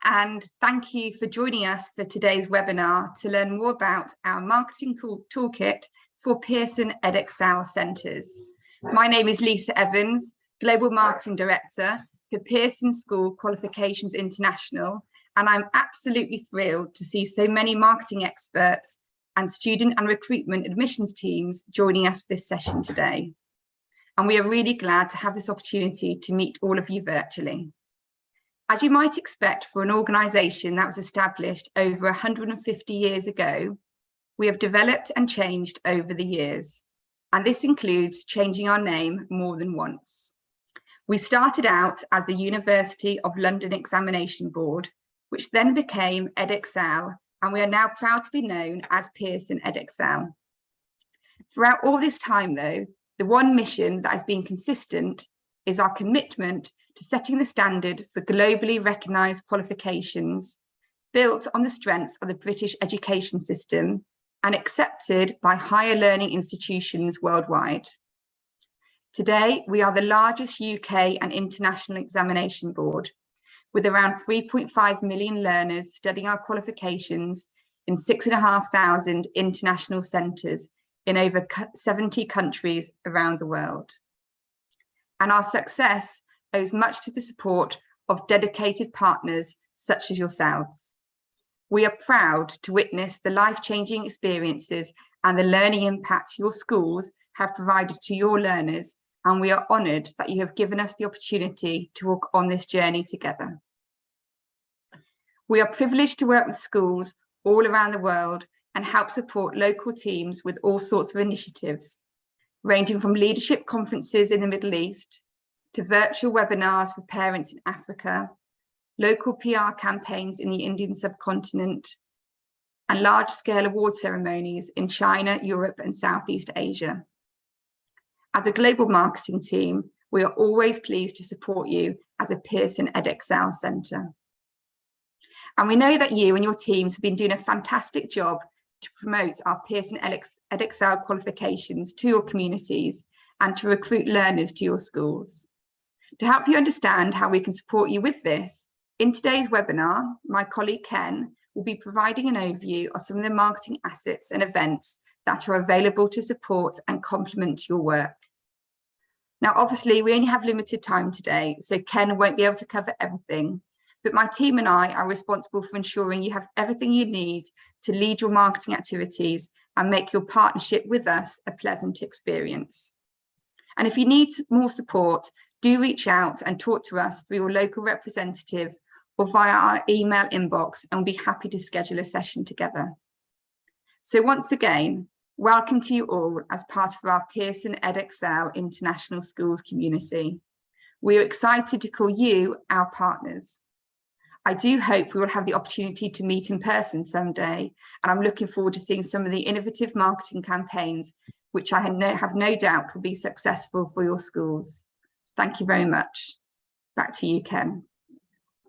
and thank you for joining us for today's webinar to learn more about our marketing toolkit for Pearson Edexcel centres. My name is Lisa Evans, Global Marketing Director for Pearson School Qualifications International, and I'm absolutely thrilled to see so many marketing experts and student and recruitment admissions teams joining us for this session today. And we are really glad to have this opportunity to meet all of you virtually. As you might expect for an organisation that was established over 150 years ago, we have developed and changed over the years, and this includes changing our name more than once. We started out as the University of London Examination Board, which then became Edexcel, and we are now proud to be known as Pearson Edexcel. Throughout all this time, though, the one mission that has been consistent is our commitment to setting the standard for globally recognised qualifications built on the strength of the British education system and accepted by higher learning institutions worldwide. Today, we are the largest UK and international examination board, with around 3.5 million learners studying our qualifications in 6,500 international centres in over 70 countries around the world. And our success owes much to the support of dedicated partners such as yourselves. We are proud to witness the life-changing experiences and the learning impacts your schools have provided to your learners, and we are honoured that you have given us the opportunity to walk on this journey together. We are privileged to work with schools all around the world and help support local teams with all sorts of initiatives, ranging from leadership conferences in the Middle East to virtual webinars for parents in Africa, local PR campaigns in the Indian subcontinent, and large-scale award ceremonies in China, Europe, and Southeast Asia. As a global marketing team, we are always pleased to support you as a Pearson Edexcel Centre. And we know that you and your teams have been doing a fantastic job to promote our Pearson Edexcel qualifications to your communities and to recruit learners to your schools. To help you understand how we can support you with this, in today's webinar, my colleague Ken will be providing an overview of some of the marketing assets and events that are available to support and complement your work. Now, obviously, we only have limited time today, so Ken won't be able to cover everything, but my team and I are responsible for ensuring you have everything you need to lead your marketing activities and make your partnership with us a pleasant experience. And if you need more support, do reach out and talk to us through your local representative or via our email inbox, and we'll be happy to schedule a session together. So once again, welcome to you all as part of our Pearson Edexcel International Schools community. We are excited to call you our partners. I do hope we will have the opportunity to meet in person someday, and I'm looking forward to seeing some of the innovative marketing campaigns, which I have no doubt will be successful for your schools. Thank you very much. Back to you, Ken.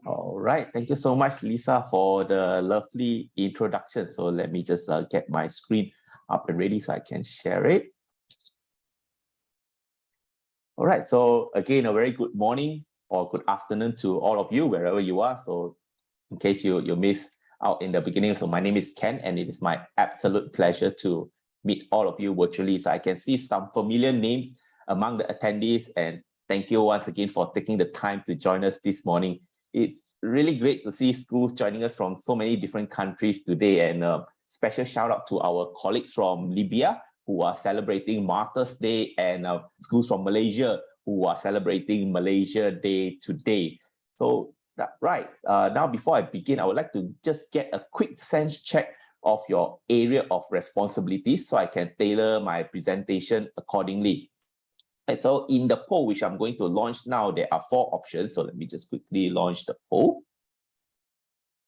All right. Thank you so much, Lisa, for the lovely introduction. So let me just get my screen up and ready so I can share it. All right. So again, a very good morning or good afternoon to all of you, wherever you are. So in case you missed out in the beginning, so my name is Ken, and it is my absolute pleasure to meet all of you virtually. So I can see some familiar names among the attendees, and thank you once again for taking the time to join us this morning. It's really great to see schools joining us from so many different countries today, and special shout out to our colleagues from Libya who are celebrating Martyrs' Day, and schools from Malaysia who are celebrating Malaysia Day today. So, right, now before I begin, I would like to just get a quick sense check of your area of responsibilities so I can tailor my presentation accordingly. And so in the poll, which I'm going to launch now, there are 4 options. So let me just quickly launch the poll.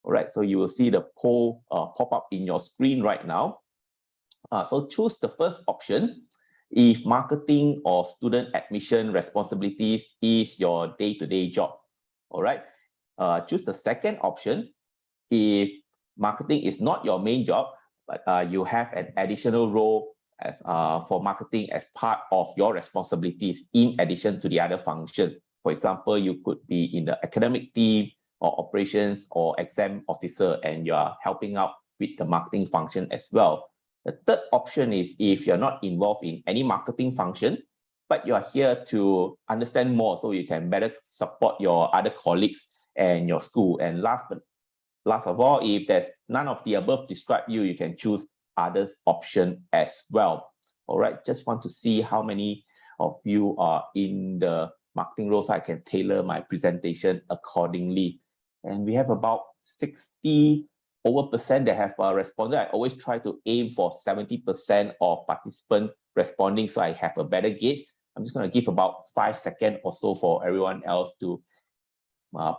All right, so you will see the poll pop up in your screen right now. So choose the first option if marketing or student admission responsibilities is your day-to-day job. All right, choose the second option if marketing is not your main job, but you have an additional role as for marketing as part of your responsibilities in addition to the other functions. For example, you could be in the academic team, or operations or exam officer, and you are helping out with the marketing function as well. The third option is if you're not involved in any marketing function, but you are here to understand more so you can better support your other colleagues and your school. And last of all, if there's none of the above described you can choose others option as well. All right, just want to see how many of you are in the marketing role so I can tailor my presentation accordingly. And we have about 60% that have responded. I always try to aim for 70% of participants responding so I have a better gauge. I'm just going to give about 5 seconds or so for everyone else to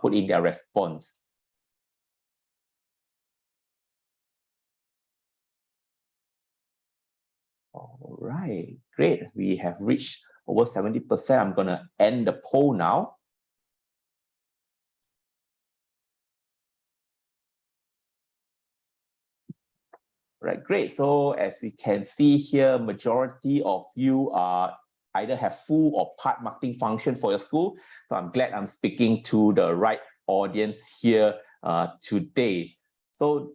put in their response. All right, great. We have reached over 70%. I'm going to end the poll now. Right, great. So as we can see here, majority of you are either have full or part marketing function for your school. So I'm glad I'm speaking to the right audience here today. So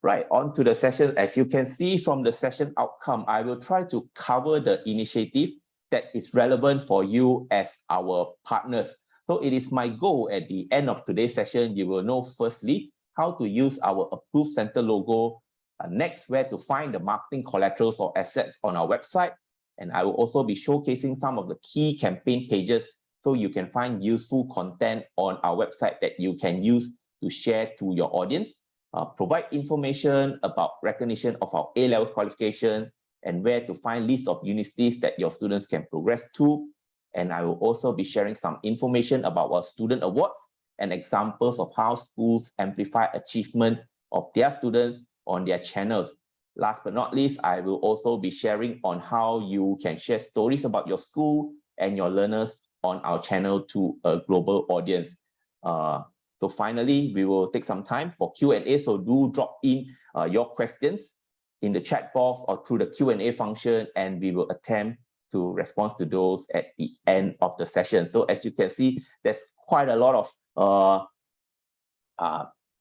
right, on to the session. As you can see from the session outcome, I will try to cover the initiative that is relevant for you as our partners. So it is my goal at the end of today's session, you will know firstly how to use our approved center logo, next where to find the marketing collaterals or assets on our website, and I will also be showcasing some of the key campaign pages so you can find useful content on our website that you can use to share to your audience. Provide information about recognition of our A-level qualifications and where to find lists of universities that your students can progress to. And I will also be sharing some information about our student awards and examples of how schools amplify achievement of their students on their channels. Last but not least, I will also be sharing on how you can share stories about your school and your learners on our channel to a global audience. So finally, we will take some time for Q&A. So do drop in your questions in the chat box or through the Q&A function, and we will attempt to respond to those at the end of the session. So as you can see, there's quite a lot of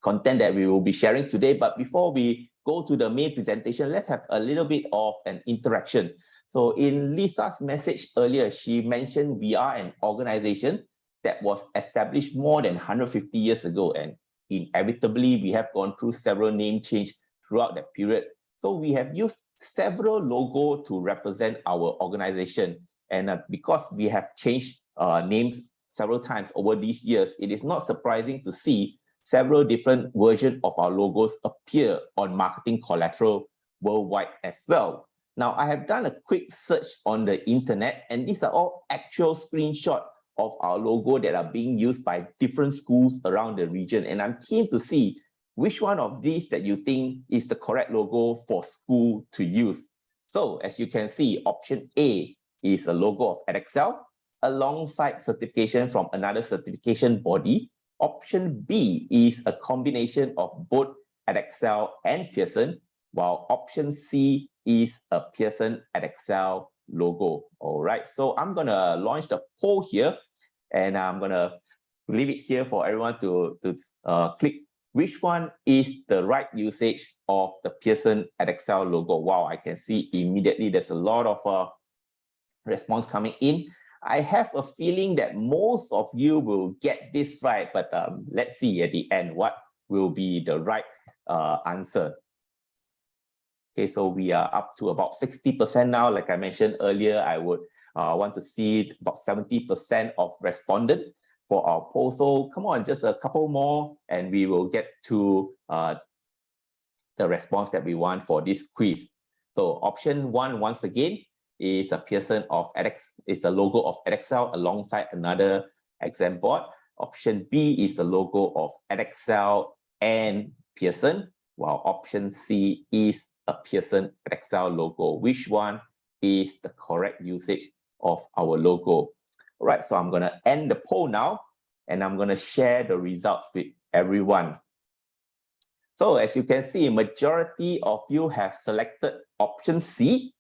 content that we will be sharing today. But before we go to the main presentation, let's have a little bit of an interaction. So in Lisa's message earlier, she mentioned we are an organization that was established more than 150 years ago, and inevitably we have gone through several name change throughout that period. So we have used several logos to represent our organization, and because we have changed names several times over these years, it is not surprising to see several different versions of our logos appear on marketing collateral worldwide as well. Now, I have done a quick search on the internet, and these are all actual screenshots of our logo that are being used by different schools around the region. And I'm keen to see which one of these that you think is the correct logo for school to use. So as you can see, option A is a logo of Edexcel alongside certification from another certification body. Option B is a combination of both Edexcel and Pearson, while option C is a Pearson Edexcel logo. All right, so I'm gonna launch the poll here, and I'm gonna leave it here for everyone to click which one is the right usage of the Pearson Edexcel logo. Wow, I can see immediately there's a lot of response coming in. I have a feeling that most of you will get this right, but let's see at the end what will be the right answer. Okay, so we are up to about 60% now. Like I mentioned earlier, I would want to see about 70% of respondents for our poll. So come on, just a couple more, and we will get to the response that we want for this quiz. So option 1, once again, is a Pearson of is the logo of Edexcel alongside another exam board. Option B is the logo of Edexcel and Pearson, while option C is a Pearson Edexcel logo. Which one is the correct usage of our logo? All right, so I'm going to end the poll now, and I'm going to share the results with everyone. So as you can see, majority of you have selected option C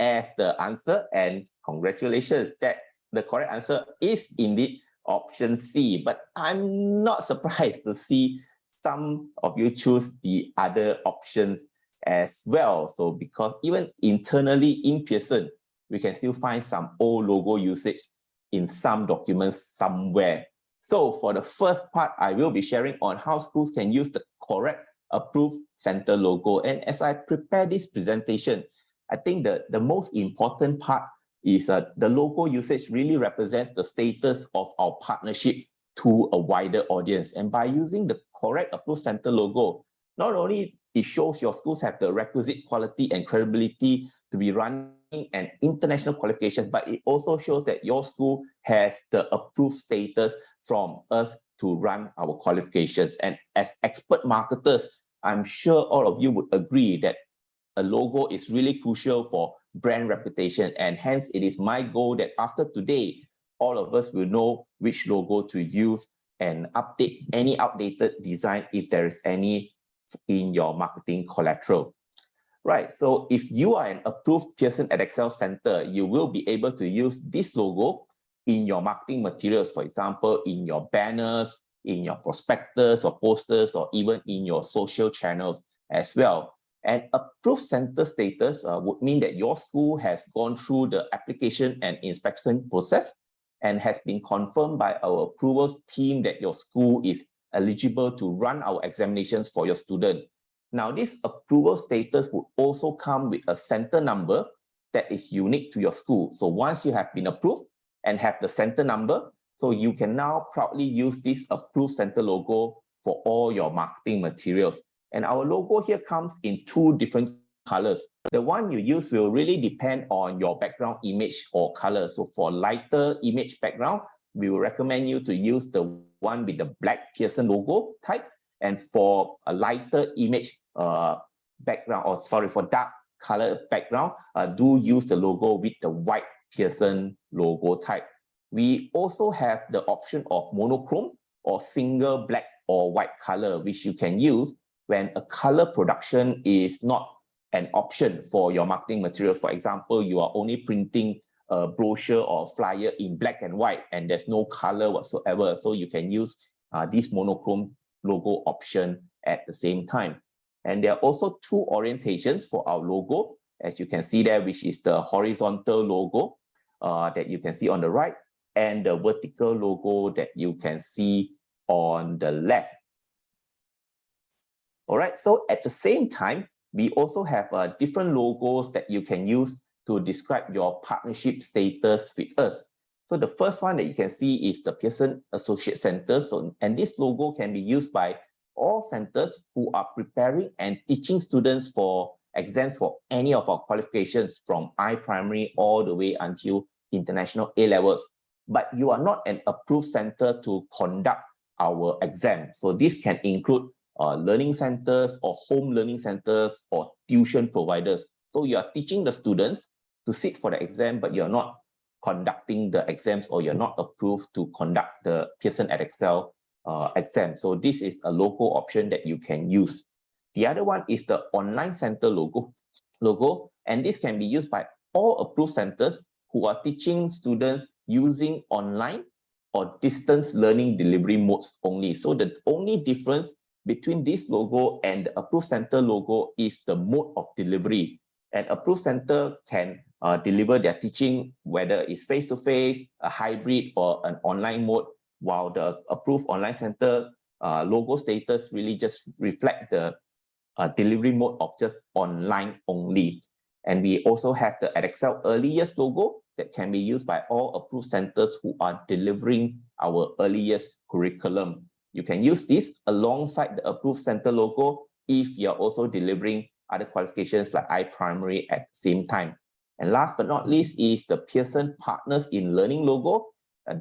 as the answer, and congratulations that the correct answer is indeed option C, but I'm not surprised to see some of you choose the other options as well. So because even internally in Pearson, we can still find some old logo usage in some documents somewhere. So for the first part, I will be sharing on how schools can use the correct approved center logo. And as I prepare this presentation, I think the most important part is the logo usage really represents the status of our partnership to a wider audience. And by using the correct approved center logo, not only it shows your schools have the requisite quality and credibility to be running an international qualification, but it also shows that your school has the approved status from us to run our qualifications. And as expert marketers, I'm sure all of you would agree that a logo is really crucial for brand reputation. And hence it is my goal that after today, all of us will know which logo to use and update any outdated design if there is any in your marketing collateral. Right, so if you are an approved Pearson Edexcel Center, you will be able to use this logo in your marketing materials, for example, in your banners, in your prospectus or posters, or even in your social channels as well. And approved center status would mean that your school has gone through the application and inspection process and has been confirmed by our approvals team that your school is eligible to run our examinations for your student. Now, this approval status would also come with a center number that is unique to your school. So once you have been approved and have the center number, so you can now proudly use this approved center logo for all your marketing materials. And our logo here comes in two different colors. The one you use will really depend on your background image or color. So for lighter image background, we will recommend you to use the one with the black Pearson logo type. And for a lighter image background, or sorry, for dark color background, do use the logo with the white Pearson logo type. We also have the option of monochrome or single black or white color, which you can use when a color production is not an option for your marketing material. For example, you are only printing a brochure or flyer in black and white and there's no color whatsoever. So you can use this monochrome logo option at the same time. And there are also two orientations for our logo, as you can see there, which is the horizontal logo that you can see on the right, and the vertical logo that you can see on the left. All right, so at the same time, we also have different logos that you can use to describe your partnership status with us. So the first one that you can see is the Pearson Associate Center. So, and this logo can be used by all centers who are preparing and teaching students for exams for any of our qualifications from I-primary all the way until international A-levels. But you are not an approved center to conduct our exam. So this can include learning centers or home learning centers or tuition providers. So you are teaching the students to sit for the exam, but you're not conducting the exams, or you're not approved to conduct the Pearson Edexcel exam. So this is a logo option that you can use. The other one is the online center logo, and this can be used by all approved centers who are teaching students using online or distance learning delivery modes only. So the only difference between this logo and the approved center logo is the mode of delivery. An approved center can deliver their teaching, whether it's face-to-face, a hybrid, or an online mode, while the approved online center logo status really just reflect the delivery mode of just online only. And we also have the Edexcel Early Years logo that can be used by all approved centers who are delivering our early years curriculum. You can use this alongside the approved center logo if you're also delivering other qualifications like I-primary at the same time. And last but not least is the Pearson Partners in Learning logo.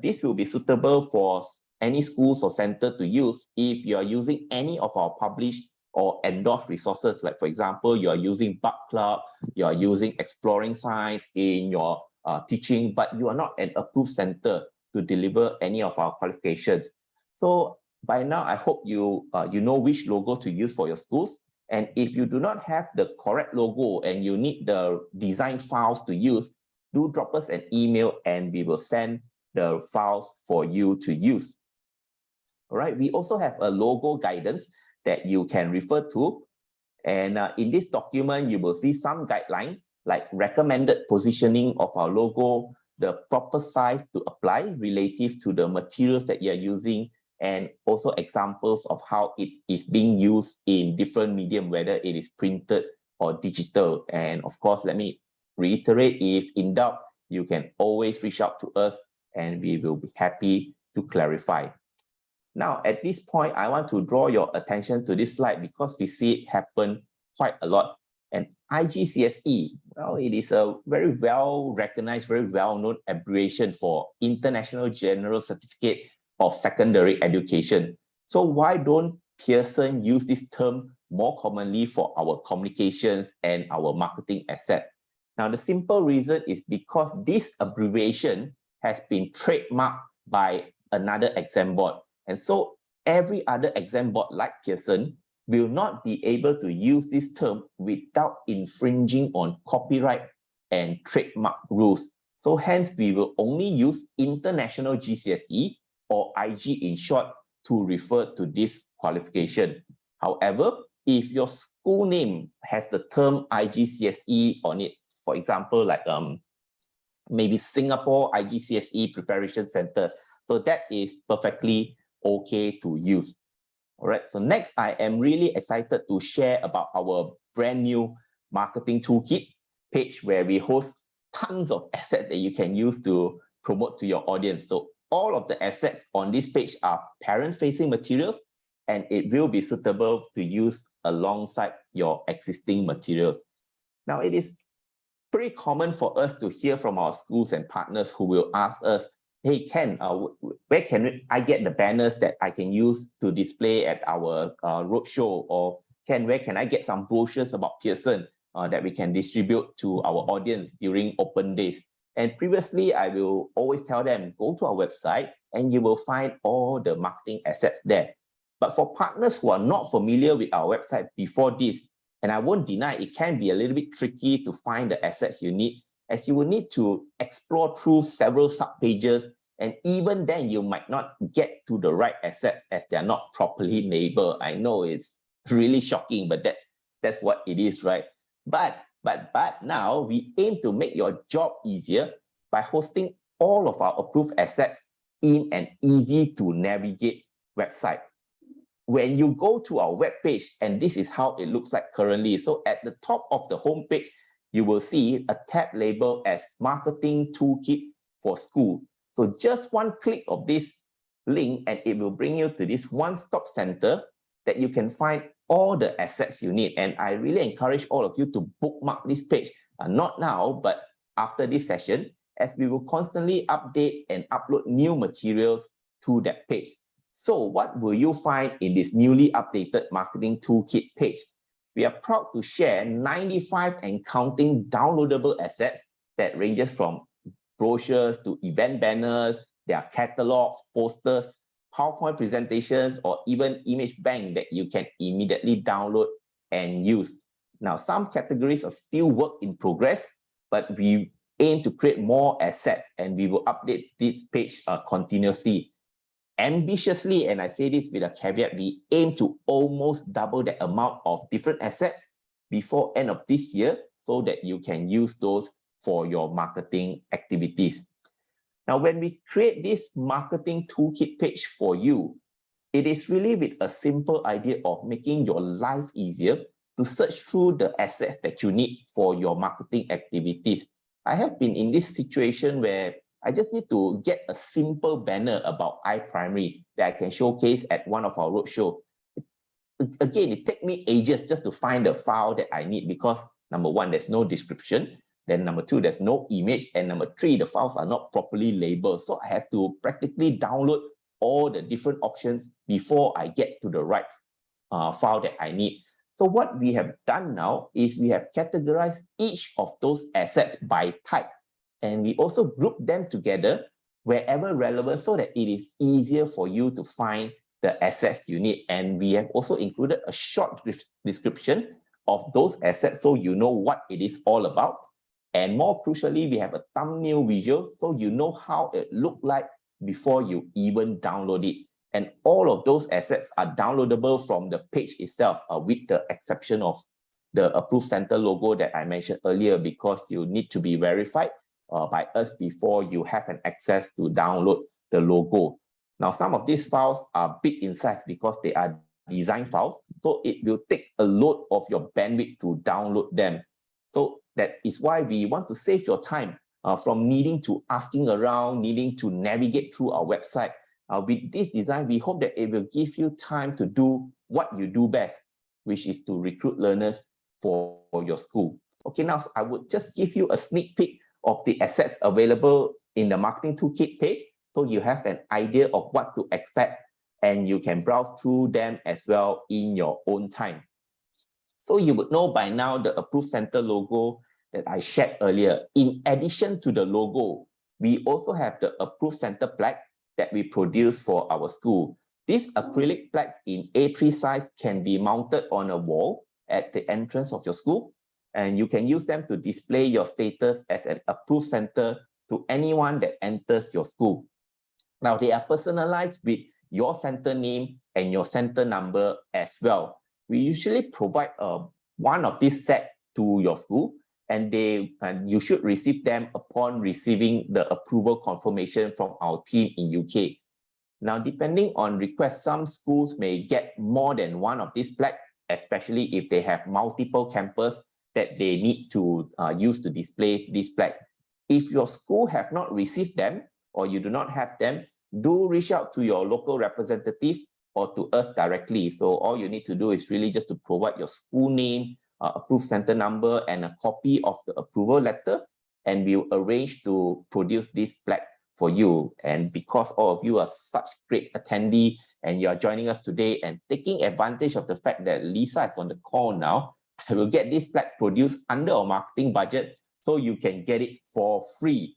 This will be suitable for any schools or center to use if you are using any of our published or endorsed resources. Like for example, you are using Bug Club, you are using Exploring Science in your teaching, but you are not an approved center to deliver any of our qualifications. So by now, I hope you know which logo to use for your schools. And if you do not have the correct logo and you need the design files to use, do drop us an email and we will send the files for you to use. All right, we also have a logo guidance that you can refer to. And in this document, you will see some guidelines like recommended positioning of our logo, the proper size to apply relative to the materials that you're using, and also examples of how it is being used in different medium, whether it is printed or digital. And of course, let me reiterate, if in doubt, you can always reach out to us and we will be happy to clarify. Now, at this point, I want to draw your attention to this slide because we see it happen quite a lot. And IGCSE, well, it is a very well recognized, very well-known abbreviation for International General Certificate of Secondary Education. So why don't Pearson use this term more commonly for our communications and our marketing assets? Now, the simple reason is because this abbreviation has been trademarked by another exam board. And so every other exam board like Pearson will not be able to use this term without infringing on copyright and trademark rules. So hence, we will only use International GCSE or IG in short to refer to this qualification. However, if your school name has the term IGCSE on it, for example, like maybe Singapore IGCSE Preparation Center, so that is perfectly okay to use. All right, so next, I am really excited to share about our brand new marketing toolkit page where we host tons of assets that you can use to promote to your audience. So all of the assets on this page are parent-facing materials, and it will be suitable to use alongside your existing materials. Now, it is pretty common for us to hear from our schools and partners who will ask us, hey, Ken, where can I get the banners that I can use to display at our roadshow? Or Ken, where can I get some brochures about Pearson that we can distribute to our audience during open days? And previously, I will always tell them, go to our website and you will find all the marketing assets there. But for partners who are not familiar with our website before this, and I won't deny it can be a little bit tricky to find the assets you need, as you will need to explore through several subpages, and even then you might not get to the right assets as they're not properly labeled. I know it's really shocking, but that's what it is, right? But now we aim to make your job easier by hosting all of our approved assets in an easy to navigate website. When you go to our web page, and this is how it looks like currently. So at the top of the home page, you will see a tab labeled as Marketing Toolkit for School. So just one click of this link and it will bring you to this one-stop center that you can find all the assets you need. And I really encourage all of you to bookmark this page, not now, but after this session, as we will constantly update and upload new materials to that page. So what will you find in this newly updated Marketing Toolkit page? We are proud to share 95 and counting downloadable assets that ranges from brochures to event banners, there are catalogs, posters, PowerPoint presentations, or even image bank that you can immediately download and use. Now, some categories are still work in progress, but we aim to create more assets and we will update this page continuously. Ambitiously, and I say this with a caveat, we aim to almost double the amount of different assets before end of this year so that you can use those for your marketing activities. Now, when we create this marketing toolkit page for you, it is really with a simple idea of making your life easier to search through the assets that you need for your marketing activities. I have been in this situation where I just need to get a simple banner about iPrimary that I can showcase at one of our roadshow. Again, it takes me ages just to find the file that I need because number one, there's no description. Then number two, there's no image. And number three, the files are not properly labeled. So I have to practically download all the different options before I get to the right file that I need. So what we have done now is we have categorized each of those assets by type. And we also group them together wherever relevant so that it is easier for you to find the assets you need. And we have also included a short description of those assets so you know what it is all about. And more crucially, we have a thumbnail visual, so you know how it looked like before you even download it. And all of those assets are downloadable from the page itself, with the exception of the Approved Center logo that I mentioned earlier, because you need to be verified by us before you have an access to download the logo. Now, some of these files are big in size because they are design files, so it will take a load of your bandwidth to download them. So that is why we want to save your time from needing to asking around, needing to navigate through our website. With this design, we hope that it will give you time to do what you do best, which is to recruit learners for your school. Okay, now I would just give you a sneak peek of the assets available in the Marketing Toolkit page, so you have an idea of what to expect, and you can browse through them as well in your own time. So you would know by now the Approved Center logo that I shared earlier. In addition to the logo, we also have the Approved Center plaque that we produce for our school. These acrylic plaques in A3 size can be mounted on a wall at the entrance of your school, and you can use them to display your status as an approved center to anyone that enters your school. Now, they are personalized with your center name and your center number as well. We usually provide one of these set to your school, and you should receive them upon receiving the approval confirmation from our team in UK. Now, depending on request, some schools may get more than one of these plaques, especially if they have multiple campuses that they need to use to display this plaque. If your school have not received them, or you do not have them, do reach out to your local representative or to us directly. So all you need to do is really just to provide your school name, approved center number, and a copy of the approval letter, and we'll arrange to produce this plaque for you. And because all of you are such great attendee and you are joining us today and taking advantage of the fact that Lisa is on the call now, I will get this plaque produced under our marketing budget, so you can get it for free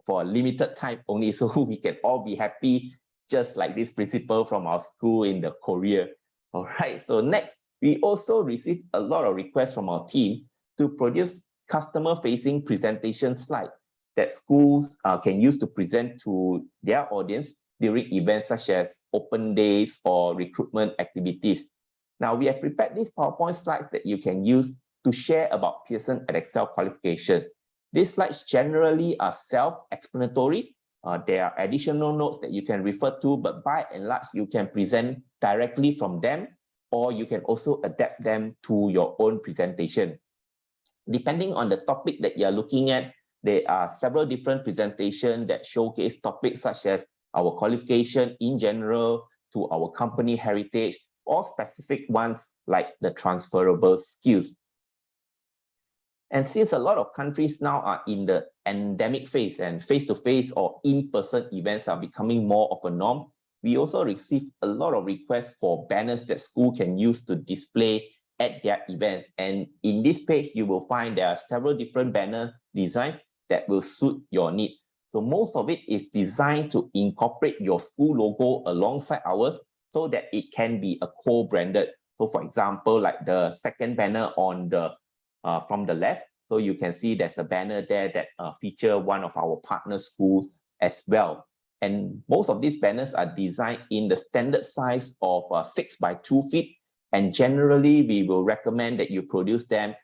for a limited time only, so we can all be happy, just like this principal from our school in the Korea. All right, so next, we also received a lot of requests from our team to produce customer-facing presentation slides that schools can use to present to their audience during events such as open days or recruitment activities. Now, we have prepared these PowerPoint slides that you can use to share about Pearson Edexcel qualifications. These slides generally are self-explanatory. There are additional notes that you can refer to, but by and large, you can present directly from them, or you can also adapt them to your own presentation. Depending on the topic that you're looking at, there are several different presentations that showcase topics such as our qualification in general, to our company heritage, or specific ones like the transferable skills. And since a lot of countries now are in the endemic phase and face-to-face or in-person events are becoming more of a norm, we also receive a lot of requests for banners that school can use to display at their events. And in this page, you will find there are several different banner designs that will suit your need. So most of it is designed to incorporate your school logo alongside ours so that it can be a co-branded. So for example, like the second banner on the from the left, so you can see there's a banner there that feature one of our partner schools as well. And most of these banners are designed in the standard size of 6 by 2 feet. And generally, we will recommend that you produce them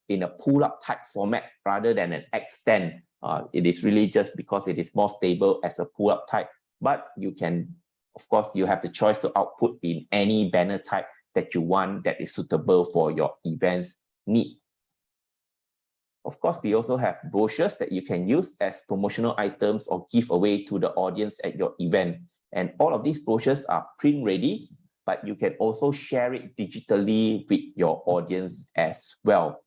in a pull-up type format rather than an extend. It is really just because it is more stable as a pull-up type. But you can, of course, you have the choice to output in any banner type that you want that is suitable for your events need. Of course, we also have brochures that you can use as promotional items or give away to the audience at your event. And all of these brochures are print ready, but you can also share it digitally with your audience as well.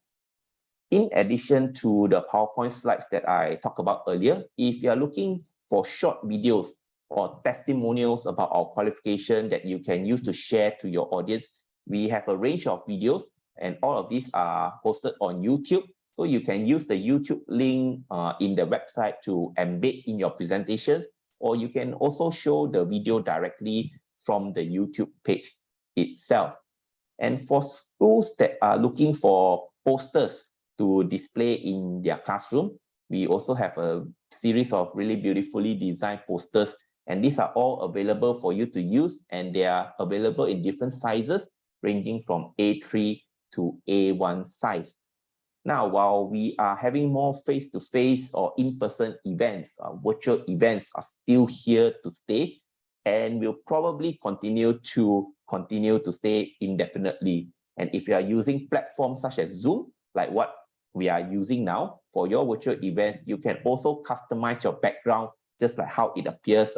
In addition to the PowerPoint slides that I talked about earlier, if you are looking for short videos or testimonials about our qualification that you can use to share to your audience, we have a range of videos, and all of these are hosted on YouTube. So you can use the YouTube link in the website to embed in your presentations, or you can also show the video directly from the YouTube page itself. And for schools that are looking for posters to display in their classroom. We also have a series of really beautifully designed posters, and these are all available for you to use, and they are available in different sizes ranging from A3 to A1 size. Now, while we are having more face-to-face or in-person events, virtual events are still here to stay, and will probably continue to stay indefinitely. And if you are using platforms such as Zoom, like what we are using now for your virtual events, you can also customize your background just like how it appears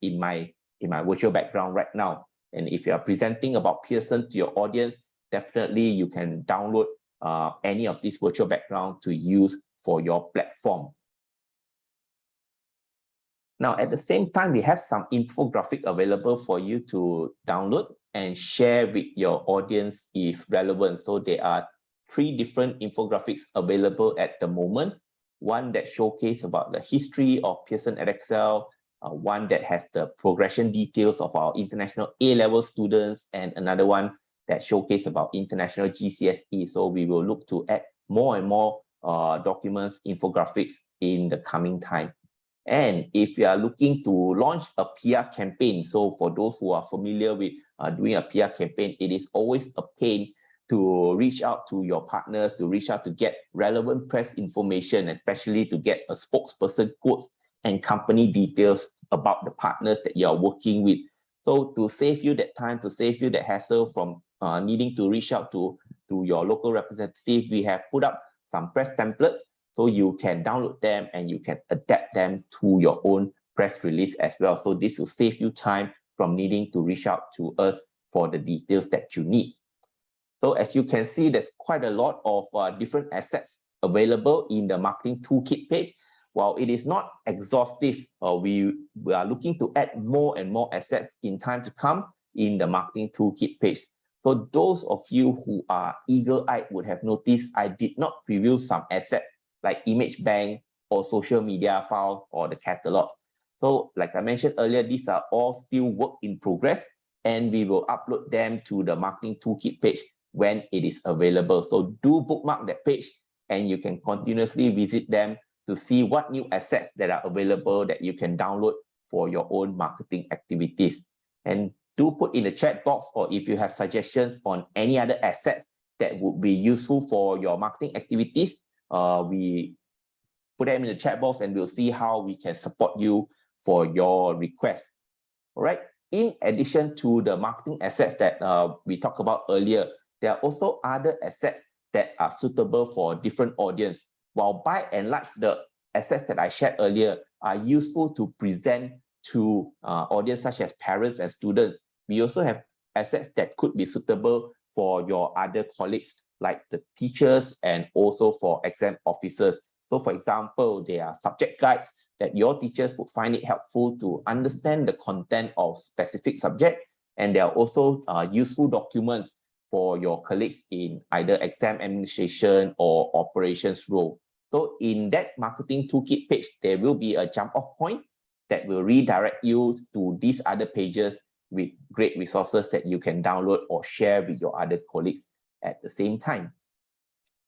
in my virtual background right now. And if you are presenting about Pearson to your audience, definitely you can download any of these virtual background to use for your platform. Now, at the same time, we have some infographic available for you to download and share with your audience if relevant. So there are 3 different infographics available at the moment. One that showcases about the history of Pearson Edexcel, one that has the progression details of our international A-level students, and another one that showcases about international GCSE. So we will look to add more and more documents, infographics in the coming time. And if you are looking to launch a PR campaign, so for those who are familiar with doing a PR campaign, it is always a pain to reach out to your partners, to reach out to get relevant press information, especially to get a spokesperson quotes and company details about the partners that you are working with. So to save you that time, to save you that hassle from needing to reach out to your local representative, we have put up some press templates so you can download them and you can adapt them to your own press release as well. So this will save you time from needing to reach out to us for the details that you need. So as you can see, there's quite a lot of different assets available in the marketing toolkit page. While it is not exhaustive, we are looking to add more and more assets in time to come in the marketing toolkit page. So those of you who are eagle-eyed would have noticed I did not preview some assets like image bank or social media files or the catalog. So like I mentioned earlier, these are all still work in progress, and we will upload them to the marketing toolkit page when it is available. So do bookmark that page and you can continuously visit them to see what new assets that are available that you can download for your own marketing activities. And do put in the chat box, or if you have suggestions on any other assets that would be useful for your marketing activities, we put them in the chat box and we'll see how we can support you for your request. All right. In addition to the marketing assets that we talked about earlier, there are also other assets that are suitable for different audience. While by and large, the assets that I shared earlier are useful to present to audience such as parents and students, we also have assets that could be suitable for your other colleagues like the teachers and also for exam officers. So for example, there are subject guides that your teachers would find it helpful to understand the content of specific subject, and there are also useful documents for your colleagues in either exam administration or operations role. So in that marketing toolkit page, there will be a jump-off point that will redirect you to these other pages with great resources that you can download or share with your other colleagues at the same time.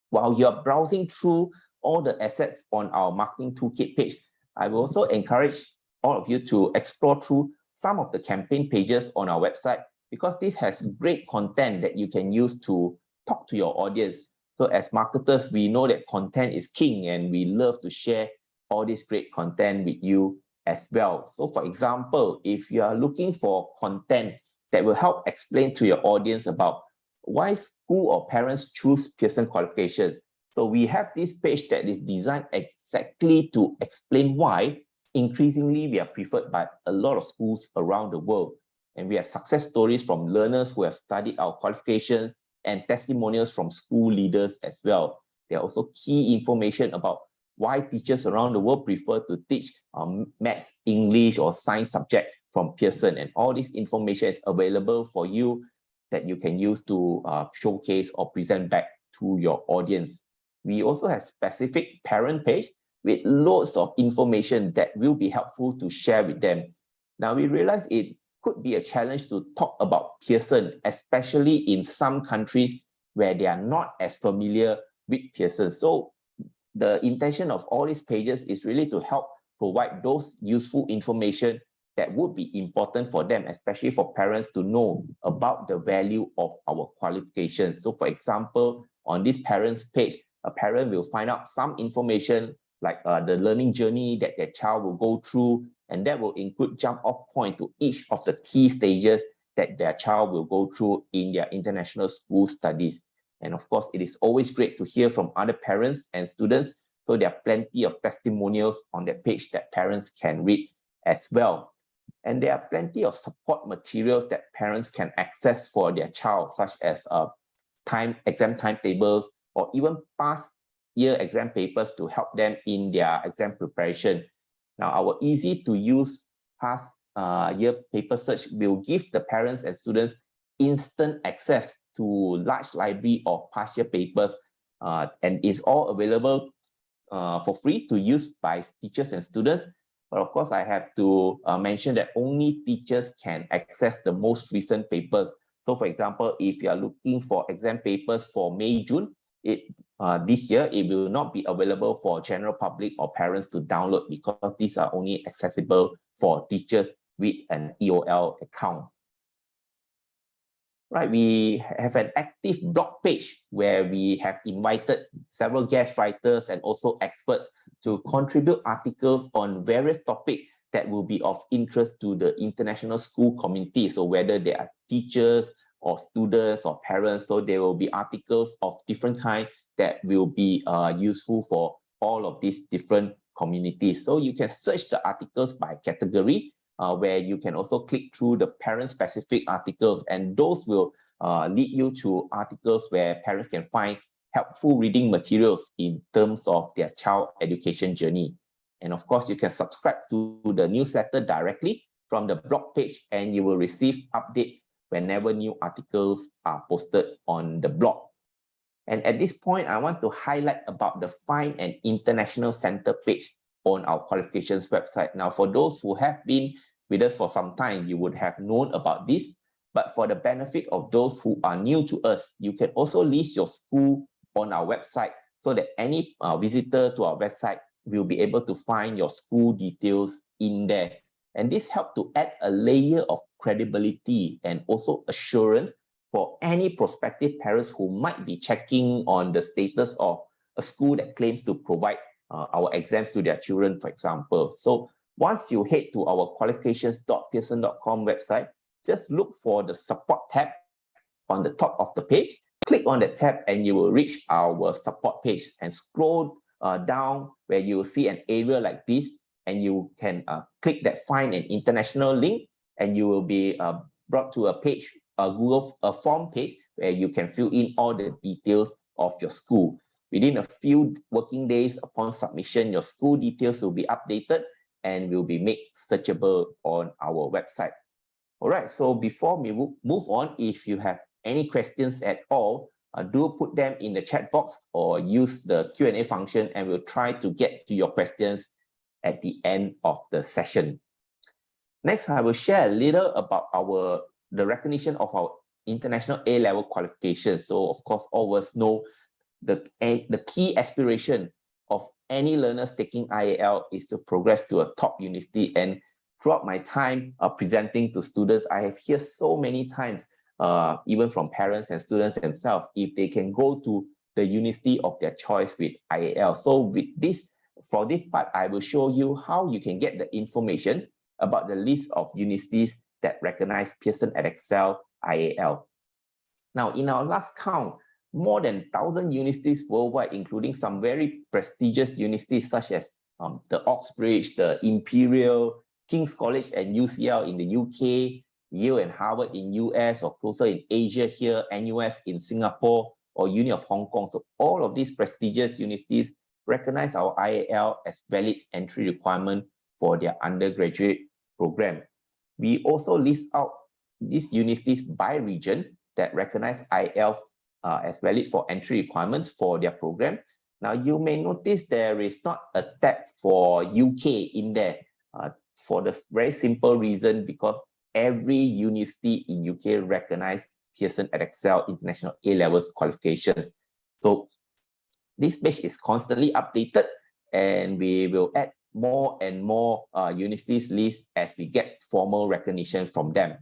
While you're browsing through all the assets on our marketing toolkit page, I will also encourage all of you to explore through some of the campaign pages on our website, because this has great content that you can use to talk to your audience. So as marketers, we know that content is king, and we love to share all this great content with you as well. So for example, if you are looking for content that will help explain to your audience about why school or parents choose Pearson qualifications, so we have this page that is designed exactly to explain why increasingly we are preferred by a lot of schools around the world. And we have success stories from learners who have studied our qualifications and testimonials from school leaders as well. There are also key information about why teachers around the world prefer to teach maths, English, or science subject from Pearson. And all this information is available for you that you can use to showcase or present back to your audience. We also have specific parent page with loads of information that will be helpful to share with them. Now, we realize it could be a challenge to talk about Pearson, especially in some countries where they are not as familiar with Pearson. So the intention of all these pages is really to help provide those useful information that would be important for them, especially for parents to know about the value of our qualifications. So for example, on this parents page, a parent will find out some information like the learning journey that their child will go through, and that will include jump off point to each of the key stages that their child will go through in their international school studies. And of course, it is always great to hear from other parents and students. So there are plenty of testimonials on that page that parents can read as well. And there are plenty of support materials that parents can access for their child, such as exam timetables or even past year exam papers to help them in their exam preparation. Now, our easy to use past year paper search will give the parents and students instant access to large library of past year papers, and is all available for free to use by teachers and students. But of course, I have to mention that only teachers can access the most recent papers. So for example, if you are looking for exam papers for May, June, this year, it will not be available for general public or parents to download because these are only accessible for teachers with an EOL account. Right, we have an active blog page where we have invited several guest writers and also experts to contribute articles on various topics that will be of interest to the international school community. So whether they are teachers or students or parents, so there will be articles of different kinds that will be useful for all of these different communities. So you can search the articles by category, where you can also click through the parent-specific articles, and those will lead you to articles where parents can find helpful reading materials in terms of their child education journey. And of course, you can subscribe to the newsletter directly from the blog page, and you will receive updates whenever new articles are posted on the blog. And at this point, I want to highlight about the Find an International Center page on our qualifications website. Now, for those who have been with us for some time, you would have known about this. But for the benefit of those who are new to us, you can also list your school on our website so that any visitor to our website will be able to find your school details in there. And this helps to add a layer of credibility and also assurance for any prospective parents who might be checking on the status of a school that claims to provide our exams to their children, for example. So once you head to our qualifications.pearson.com website, just look for the support tab on the top of the page. Click on that tab and you will reach our support page, and scroll down where you will see an area like this, and you can click that Find an International link, and you will be brought to a page, a Google form page, where you can fill in all the details of your school. Within a few working days upon submission, your school details will be updated and will be made searchable on our website. All right, so before we move on, if you have any questions at all, do put them in the chat box or use the Q&A function, and we'll try to get to your questions at the end of the session. Next, I will share a little about the recognition of our international A-level qualifications. So of course, all of us know the key aspiration of any learners taking IAL is to progress to a top university. And throughout my time presenting to students, I have heard so many times, even from parents and students themselves, if they can go to the university of their choice with IAL. So with this, for this part, I will show you how you can get the information about the list of universities that recognize Pearson Edexcel IAL. Now, in our last count, more than 1,000 universities worldwide, including some very prestigious universities such as the Oxbridge, the Imperial, King's College and UCL in the UK, Yale and Harvard in US, or closer in Asia here, NUS in Singapore, or Uni of Hong Kong. So all of these prestigious universities recognize our IAL as valid entry requirement for their undergraduate program. We also list out these universities by region that recognize IAL as valid for entry requirements for their program. Now, you may notice there is not a tab for UK in there, for the very simple reason because every university in UK recognize Pearson Edexcel International A-levels qualifications. So This page is constantly updated, and we will add more and more universities list as we get formal recognition from them.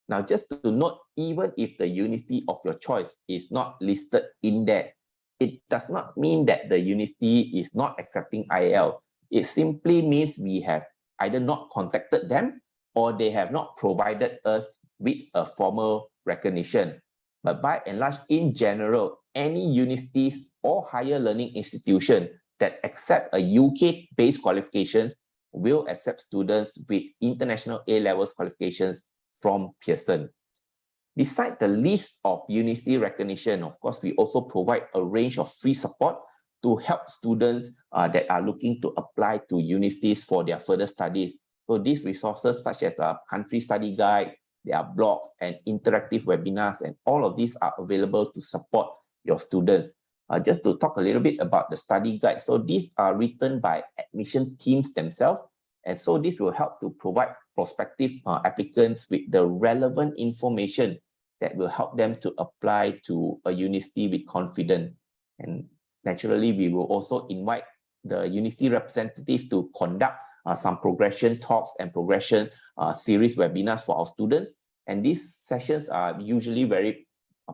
Now, just to note, even if the university of your choice is not listed in there, it does not mean that the university is not accepting IEL. It simply means we have either not contacted them or they have not provided us with a formal recognition. But by and large, in general, any universities or higher learning institution that accept a UK-based qualifications will accept students with international A-levels qualifications from Pearson. Besides the list of university recognition, of course, we also provide a range of free support to help students that are looking to apply to universities for their further studies. So these resources such as a country study guide, there are blogs and interactive webinars, and all of these are available to support your students. Just to talk a little bit about the study guide. So these are written by admission teams themselves. And so this will help to provide prospective applicants with the relevant information that will help them to apply to a university with confidence. And naturally, we will also invite the university representative to conduct some progression talks and progression series webinars for our students. And these sessions are usually very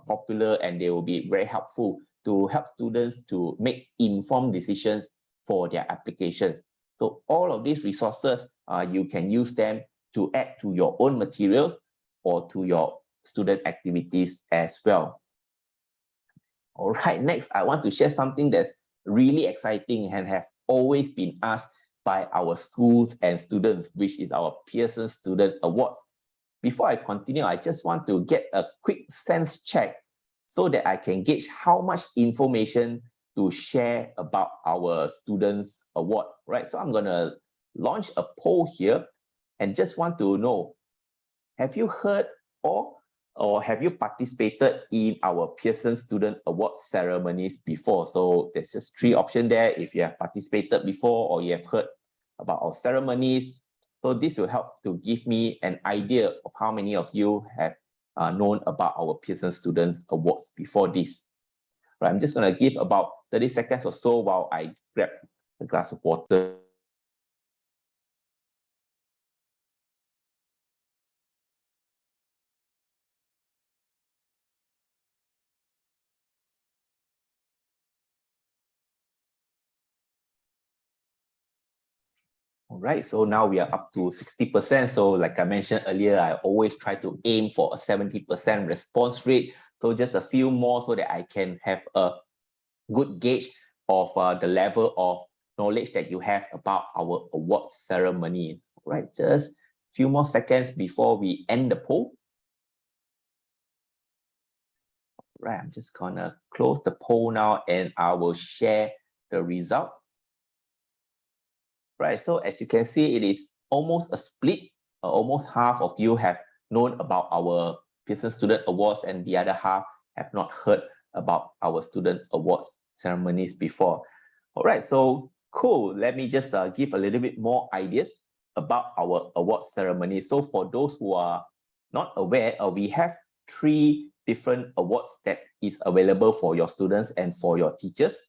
popular, and they will be very helpful to help students to make informed decisions for their applications. So all of these resources, you can use them to add to your own materials or to your student activities as well. All right, next, I want to share something that's really exciting and have always been asked by our schools and students, which is our Pearson Student Awards. Before I continue, I just want to get a quick sense check so that I can gauge how much information to share about our Students Award, right? So I'm gonna launch a poll here and just want to know, have you heard or have you participated in our Pearson Student Award ceremonies before? So there's just 3 options there. If you have participated before or you have heard about our ceremonies. So this will help to give me an idea of how many of you have known about our Pearson Students Awards before this. Right, I'm just going to give about 30 seconds or so while I grab a glass of water. All right, so now we are up to 60%. So like I mentioned earlier, I always try to aim for a 70% response rate. So just a few more so that I can have a good gauge of the level of knowledge that you have about our award ceremonies. All right, just a few more seconds before we end the poll. All right, I'm just gonna close the poll now and I will share the result. Right, so as you can see, it is almost a split. Almost half of you have known about our Pearson Student Awards and the other half have not heard about our Student Awards ceremonies before. All right, so cool. Let me just give a little bit more ideas about our award ceremony. So for those who are not aware, we have 3 different awards that is available for your students and for your teachers.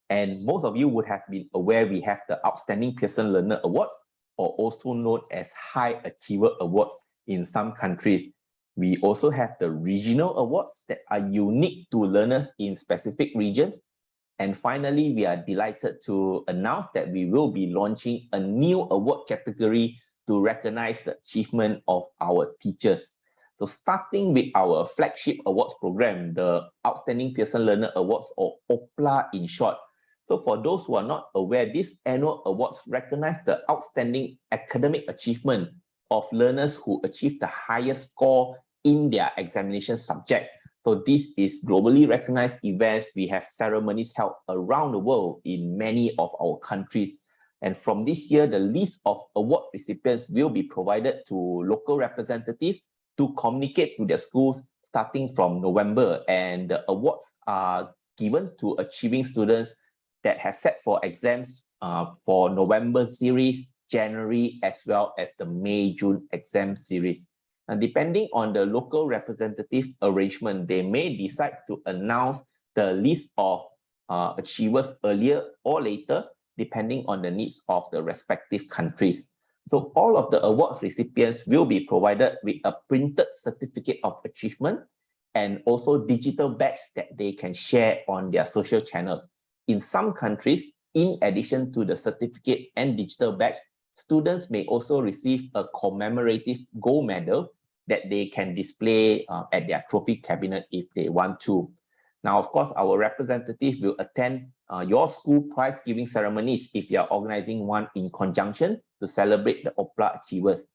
And most of you would have been aware we have the Outstanding Pearson Learner Awards, or also known as High Achiever Awards in some countries. We also have the Regional Awards that are unique to learners in specific regions. And finally, we are delighted to announce that we will be launching a new award category to recognize the achievement of our teachers. So starting with our flagship awards program, the Outstanding Pearson Learner Awards, or OPLA in short. So for those who are not aware, these annual awards recognize the outstanding academic achievement of learners who achieve the highest score in their examination subject. So this is globally recognized events. We have ceremonies held around the world in many of our countries. And from this year, the list of award recipients will be provided to local representatives to communicate to their schools starting from November. And the awards are given to achieving students that has set for exams for November series, January, as well as the May-June exam series. And depending on the local representative arrangement, they may decide to announce the list of achievers earlier or later, depending on the needs of the respective countries. So all of the awards recipients will be provided with a printed certificate of achievement and also digital badge that they can share on their social channels. In some countries, in addition to the certificate and digital badge, students may also receive a commemorative gold medal that they can display at their trophy cabinet if they want to. Now, of course, our representative will attend your school prize giving ceremonies if you are organizing one in conjunction to celebrate the OPLA achievers.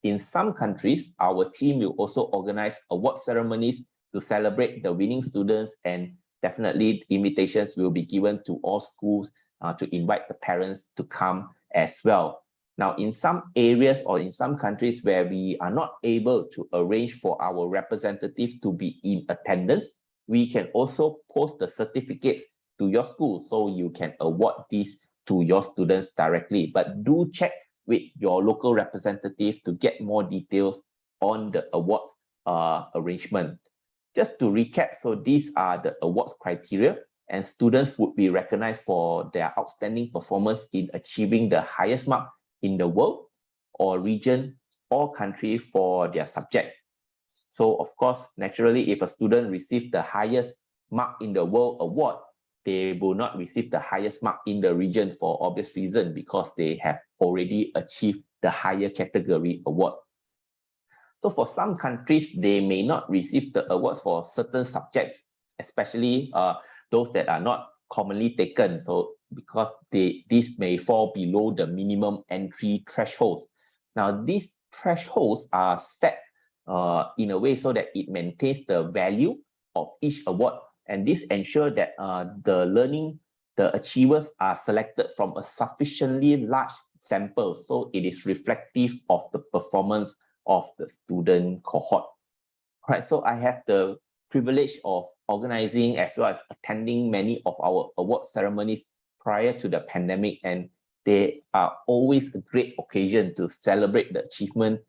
In some countries, our team will also organize award ceremonies to celebrate the winning students, and definitely invitations will be given to all schools to invite the parents to come as well. Now, in some areas or in some countries where we are not able to arrange for our representative to be in attendance, we can also post the certificates to your school so you can award these to your students directly. But do check with your local representative to get more details on the awards arrangement. Just to recap, so these are the awards criteria, and students would be recognized for their outstanding performance in achieving the highest mark in the world or region or country for their subject. So of course, naturally, if a student receives the highest mark in the world award, they will not receive the highest mark in the region for obvious reason, because they have already achieved the higher category award. So for some countries, they may not receive the awards for certain subjects, especially those that are not commonly taken. So because these may fall below the minimum entry thresholds. Now, these thresholds are set in a way so that it maintains the value of each award. And this ensures that the achievers are selected from a sufficiently large sample, so it is reflective of the performance of the student cohort. All right, so I have the privilege of organizing as well as attending many of our award ceremonies prior to the pandemic, and they are always a great occasion to celebrate the achievement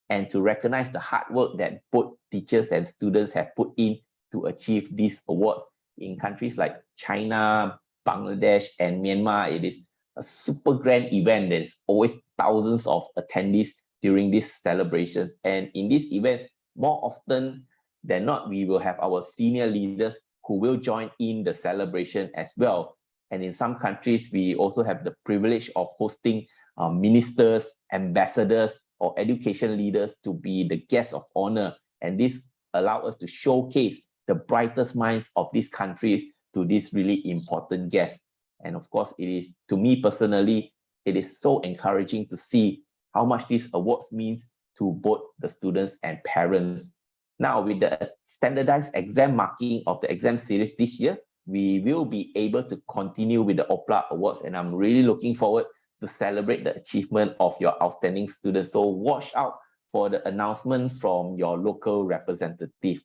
and to recognize the hard work that both teachers and students have put in to achieve these awards. In countries like China, Bangladesh, and Myanmar, it is a super grand event. There's always thousands of attendees during these celebrations. And in these events, more often than not, we will have our senior leaders who will join in the celebration as well. And in some countries, we also have the privilege of hosting ministers, ambassadors, or education leaders to be the guests of honor. And this allows us to showcase the brightest minds of these countries to these really important guests. And of course, it is, to me personally, it is so encouraging to see how much these awards means to both the students and parents. Now, with the standardized exam marking of the exam series this year, we will be able to continue with the OPLA awards, and I'm really looking forward to celebrate the achievement of your outstanding students. So watch out for the announcement from your local representative.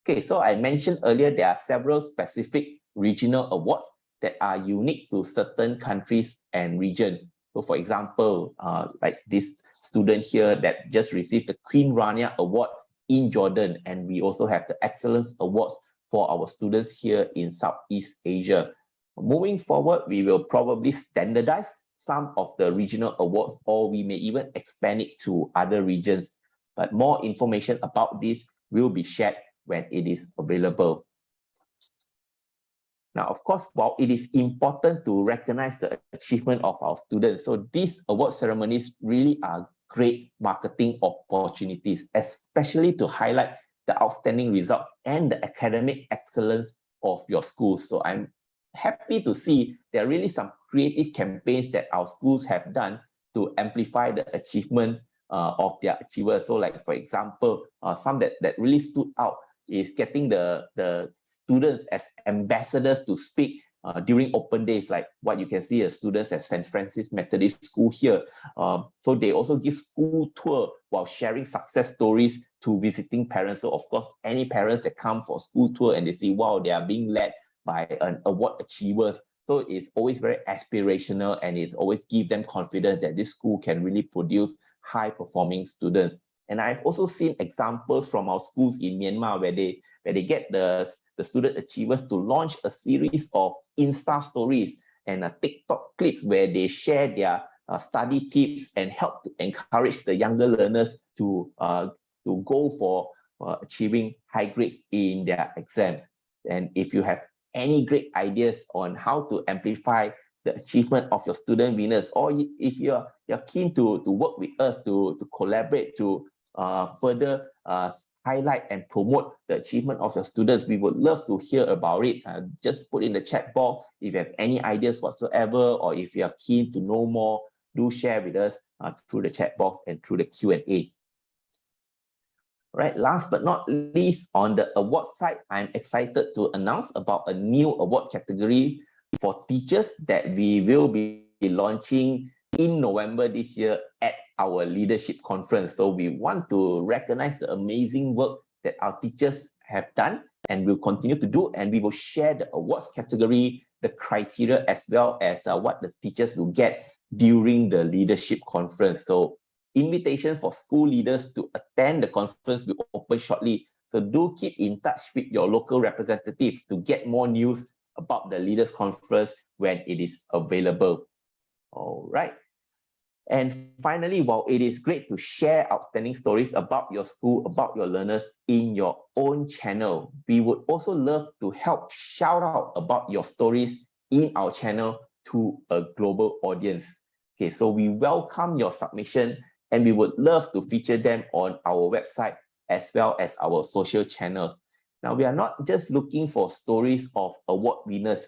Okay, so I mentioned earlier there are several specific regional awards that are unique to certain countries and regions. So for example, like this student here that just received the Queen Rania Award in Jordan, and we also have the Excellence Awards for our students here in Southeast Asia. Moving forward, we will probably standardize some of the regional awards, or we may even expand it to other regions. But more information about this will be shared when it is available. Now, of course, while it is important to recognize the achievement of our students, so these award ceremonies really are great marketing opportunities, especially to highlight the outstanding results and the academic excellence of your school. So I'm happy to see there are really some creative campaigns that our schools have done to amplify the achievement of their achievers. So like, for example, some that really stood out is getting the students as ambassadors to speak during open days, like what you can see as students at St. Francis Methodist School here. So they also give school tour while sharing success stories to visiting parents. So of course, any parents that come for school tour and they see, wow, they are being led by an award achievers. So it's always very aspirational, and it always gives them confidence that this school can really produce high performing students. And I've also seen examples from our schools in Myanmar where they get the student achievers to launch a series of Insta stories and TikTok clips where they share their study tips and help to encourage the younger learners to go for achieving high grades in their exams. And if you have any great ideas on how to amplify the achievement of your student winners, or if you're keen to work with us to collaborate to further highlight and promote the achievement of your students, we would love to hear about it. Just put in the chat box if you have any ideas whatsoever, or if you are keen to know more, do share with us through the chat box and through the Q&A. Right, last but not least, on the award side, I'm excited to announce about a new award category for teachers that we will be launching in November this year at our leadership conference. So we want to recognize the amazing work that our teachers have done and will continue to do, and we will share the awards category, the criteria, as well as what the teachers will get during the leadership conference. So invitation for school leaders to attend the conference will open shortly. So do keep in touch with your local representative to get more news about the Leaders Conference when it is available. All right. And finally, while it is great to share outstanding stories about your school, about your learners in your own channel, we would also love to help shout out about your stories in our channel to a global audience. Okay, so we welcome your submission and we would love to feature them on our website as well as our social channels. Now, we are not just looking for stories of award winners,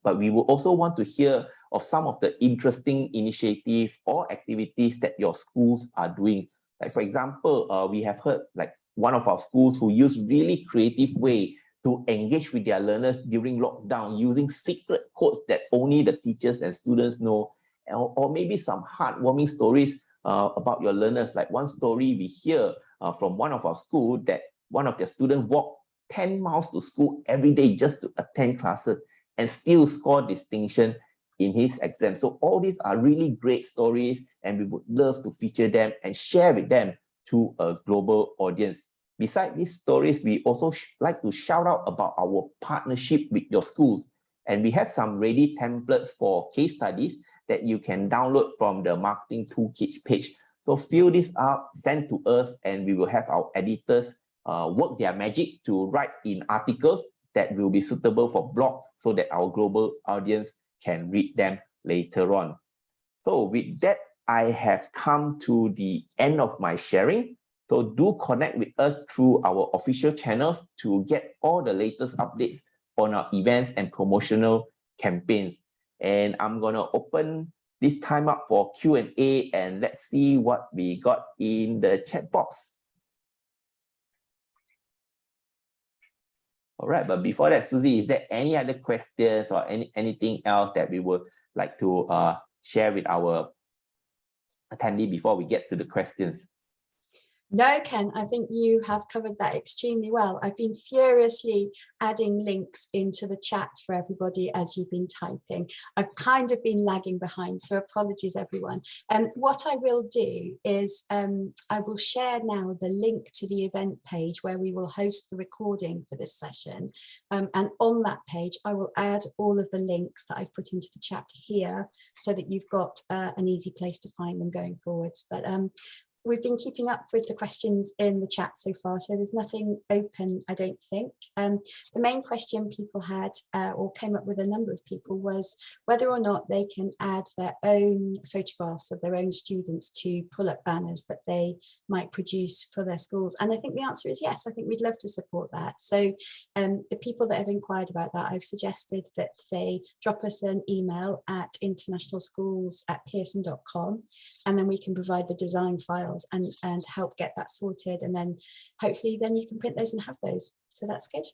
but we will also want to hear of some of the interesting initiatives or activities that your schools are doing. Like, for example, we have heard like one of our schools who use really creative way to engage with their learners during lockdown using secret codes that only the teachers and students know, or maybe some heartwarming stories about your learners. Like one story we hear from one of our schools that one of their students walked 10 miles to school every day just to attend classes and still score distinction in his exam. So all these are really great stories and we would love to feature them and share with them to a global audience. Besides these stories, we also like to shout out about our partnership with your schools. And we have some ready templates for case studies that you can download from the Marketing Toolkit page. So fill this up, send to us, and we will have our editors work their magic to write in articles that will be suitable for blogs so that our global audience can read them later on. So with that, I have come to the end of my sharing. So do connect with us through our official channels to get all the latest updates on our events and promotional campaigns. And I'm going to open this time up for Q&A and let's see what we got in the chat box. All right, but before that, Susie, is there any other questions or anything else that we would like to share with our attendee before we get to the questions? No, Ken, I think you have covered that extremely well. I've been furiously adding links into the chat for everybody as you've been typing. I've kind of been lagging behind, so apologies, everyone. What I will do is I will share now the link to the event page where we will host the recording for this session. And on that page, I will add all of the links that I've put into the chat here so that you've got an easy place to find them going forwards. But we've been keeping up with the questions in the chat so far, so there's nothing open, I don't think. The main question people had, or came up with a number of people, was whether or not they can add their own photographs of their own students to pull-up banners that they might produce for their schools. And I think the answer is yes. I think we'd love to support that. So the people that have inquired about that, I've suggested that they drop us an email at internationalschools@pearson.com, and then we can provide the design files and help get that sorted, and then hopefully then you can print those and have those. So that's good.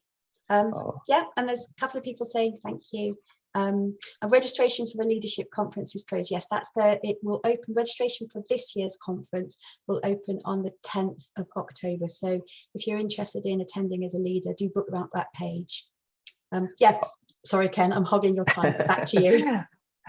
Yeah, and there's a couple of people saying thank you. Registration for the leadership conference is closed. Yes, it will open. Registration for this year's conference will open on the 10th of October. So if you're interested in attending as a leader, do bookmark that page. Yeah, sorry, Ken, I'm hogging your time. Back to you.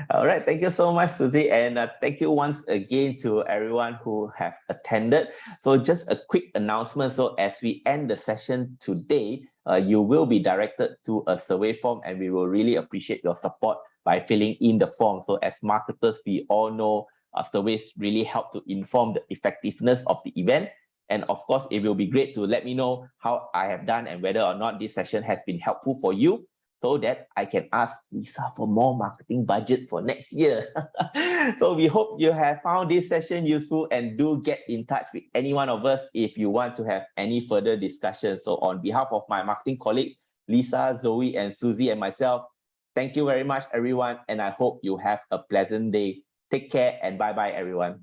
All right, thank you so much, Susie, and thank you once again to everyone who have attended. So just a quick announcement. So as we end the session today, you will be directed to a survey form, and we will really appreciate your support by filling in the form. So as marketers, we all know surveys really help to inform the effectiveness of the event. And of course, it will be great to let me know how I have done and whether or not this session has been helpful for you, so that I can ask Lisa for more marketing budget for next year. So we hope you have found this session useful, and do get in touch with any one of us if you want to have any further discussion. So on behalf of my marketing colleagues, Lisa, Zoe, and Susie, and myself, thank you very much, everyone. And I hope you have a pleasant day. Take care and bye-bye, everyone.